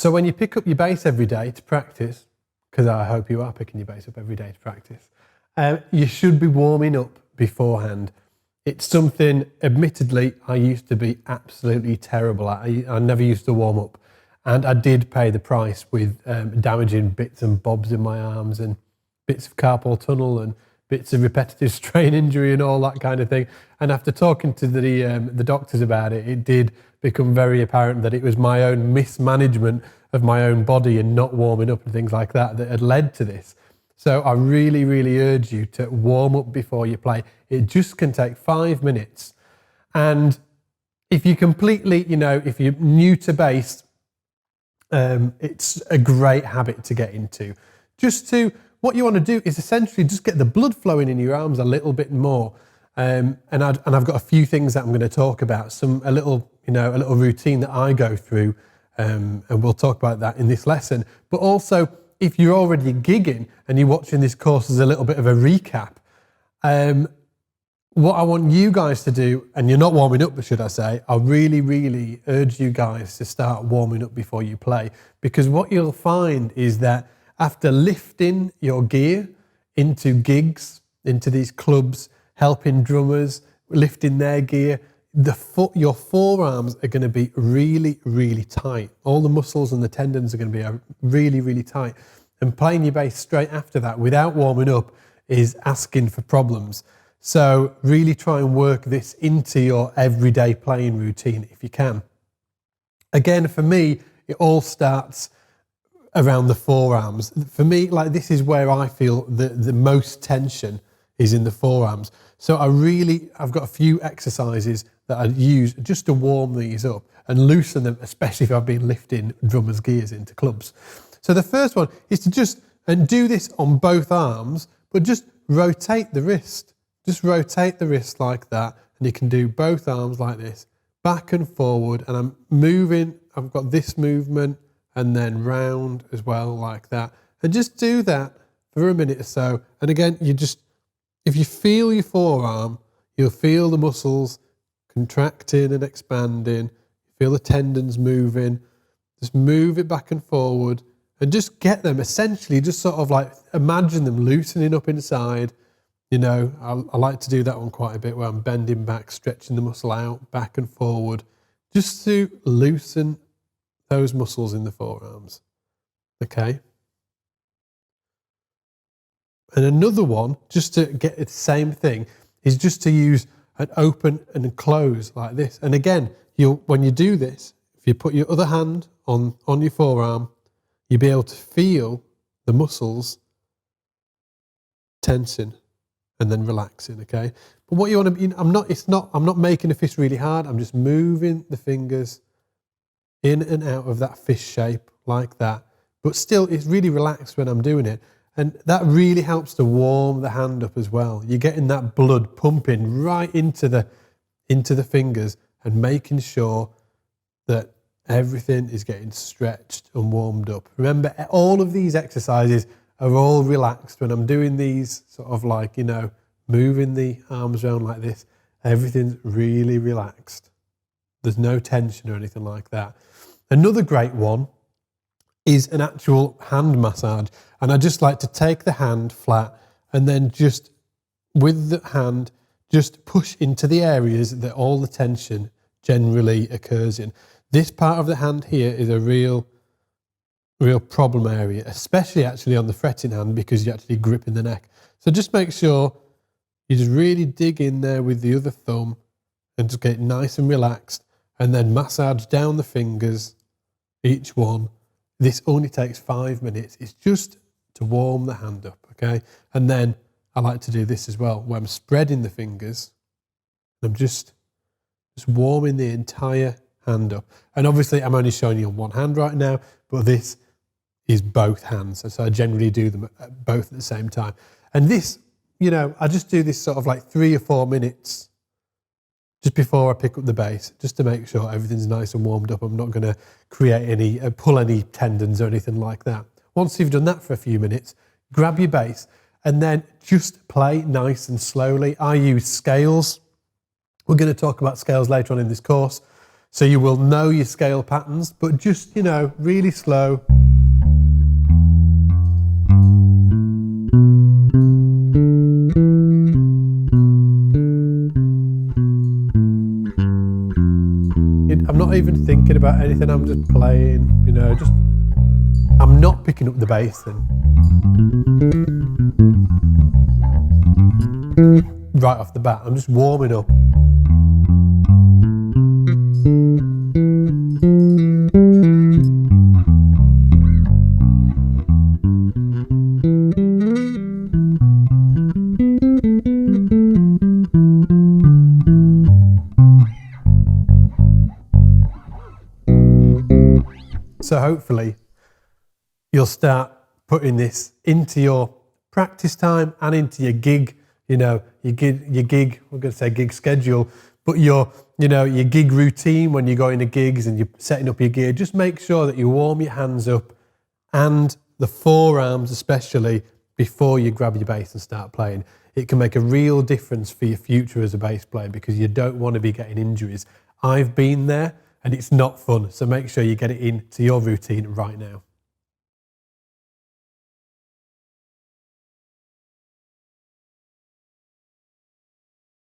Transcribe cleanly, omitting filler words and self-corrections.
So when you pick up your bass every day to practice, because I hope you are picking your bass up every day to practice, you should be warming up beforehand. It's something, admittedly, I used to be absolutely terrible at. I never used to warm up. And I did pay the price with damaging bits and bobs in my arms and bits of carpal tunnel and bits of repetitive strain injury and all that kind of thing. And after talking to the doctors about it, it did become very apparent that it was my own mismanagement of my own body and not warming up and things like that that had led to this. So I really, really urge you to warm up before you play. It just can take 5 minutes. And if you completely, if you're new to bass, it's a great habit to get into. What you want to do is essentially just get the blood flowing in your arms a little bit more. And I've got a few things that I'm going to talk about, a little routine that I go through, and we'll talk about that in this lesson. But also, if you're already gigging and you're watching this course as a little bit of a recap, what I want you guys to do, and you're not warming up, should I say, I really, really urge you guys to start warming up before you play, because what you'll find is that after lifting your gear into gigs, into these clubs, helping drummers, lifting their gear, your forearms are going to be really, really tight. All the muscles and the tendons are going to be really, really tight. And playing your bass straight after that without warming up is asking for problems. So really try and work this into your everyday playing routine if you can. Again, for me, it all starts around the forearms. For me, this is where I feel the most tension is in the forearms. So I've got a few exercises that I use just to warm these up and loosen them, especially if I've been lifting drummers' gears into clubs. So the first one is to and do this on both arms, but just rotate the wrist. Just rotate the wrist like that, and you can do both arms like this, back and forward, and I'm moving, I've got this movement, and then round as well like that. And just do that for a minute or so. And again, if you feel your forearm, you'll feel the muscles contracting and expanding, feel the tendons moving, just move it back and forward, and just get them essentially, just sort of imagine them loosening up inside. I like to do that one quite a bit where I'm bending back, stretching the muscle out, back and forward, just to loosen those muscles in the forearms. Okay? And another one, just to get the same thing, is just to use an open and a close like this. And again, when you do this, if you put your other hand on your forearm, you'll be able to feel the muscles tensing and then relaxing, okay? But what you want to, I'm not making a fist really hard. I'm just moving the fingers in and out of that fist shape like that. But still, it's really relaxed when I'm doing it. And that really helps to warm the hand up as well. You're getting that blood pumping right into the fingers and making sure that everything is getting stretched and warmed up. Remember, all of these exercises are all relaxed. When I'm doing these sort of moving the arms around like this, everything's really relaxed. There's no tension or anything like that. Another great one is an actual hand massage. And I just like to take the hand flat and then just with the hand, just push into the areas that all the tension generally occurs in. This part of the hand here is a real problem area, especially actually on the fretting hand because you're actually gripping the neck. So just make sure you just really dig in there with the other thumb and just get nice and relaxed and then massage down the fingers, each one. This only takes 5 minutes. It's just to warm the hand up, okay? And then I like to do this as well, where I'm spreading the fingers. I'm just warming the entire hand up. And obviously I'm only showing you on one hand right now, but this is both hands. So I generally do them both at the same time. And this, I just do this sort of 3 or 4 minutes just before I pick up the bass, just to make sure everything's nice and warmed up. I'm not going to pull any tendons or anything like that. Once you've done that for a few minutes, grab your bass and then just play nice and slowly. I use scales. We're going to talk about scales later on in this course. So you will know your scale patterns, but just, really slow. I'm not even thinking about anything, I'm just playing, I'm not picking up the bass then. Right off the bat, I'm just warming up. So hopefully you'll start putting this into your practice time and into your gig, your gig, we're going to say gig schedule, but your gig routine when you're going to gigs and you're setting up your gear. Just make sure that you warm your hands up and the forearms especially before you grab your bass and start playing. It can make a real difference for your future as a bass player because you don't want to be getting injuries. I've been there and it's not fun. So make sure you get it into your routine right now.